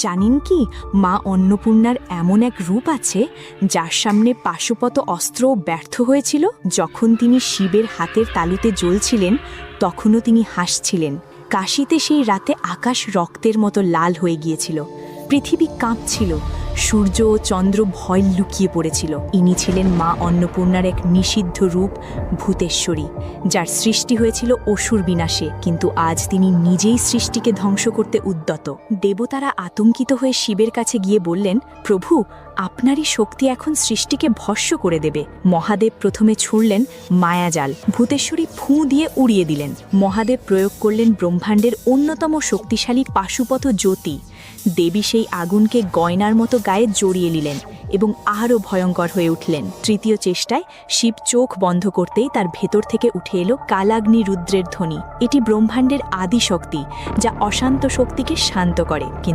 জানেন কি, মা অন্নপূর্ণার এমন এক রূপ আছে যার সামনে পাশুপত অস্ত্রও ব্যর্থ হয়েছিল। যখন তিনি শিবের হাতের তালুতে জ্বলছিলেন তখনও তিনি হাসছিলেন। কাশীতে সেই রাতে আকাশ রক্তের মতো লাল হয়ে গিয়েছিল, পৃথিবী কাঁপছিল, সূর্য ও চন্দ্র ভয় লুকিয়ে পড়েছিল। ইনি ছিলেন মা অন্নপূর্ণার এক নিষিদ্ধ রূপ, ভূতেশ্বরী, যার সৃষ্টি হয়েছিল অসুর বিনাশে, কিন্তু আজ তিনি নিজেই সৃষ্টিকে ধ্বংস করতে উদ্যত। দেবতারা আতঙ্কিত হয়ে শিবের কাছে গিয়ে বললেন, প্রভু, আপনারই শক্তি এখন সৃষ্টিকে ভস্ম করে দেবে। মহাদেব প্রথমে ছুঁড়লেন মায়াজাল, ভূতেশ্বরী ফুঁ দিয়ে উড়িয়ে দিলেন। মহাদেব প্রয়োগ করলেন ব্রহ্মাণ্ডের অন্যতম শক্তিশালী পাশুপত জ্যোতি। দেবী সেই আগুনকে গয়নার মতো গায়ে জড়িয়ে নিলেন এবং আরও ভয়ঙ্কর হয়ে উঠলেন। তৃতীয় চেষ্টায় শিব চোখ বন্ধ করতেই তার ভেতর থেকে উঠে এলো কালাগ্নি রুদ্রের ধ্বনি। এটি ব্রহ্মাণ্ডের আদি শক্তি, যা অশান্ত শক্তিকে শান্ত করে। কিন্তু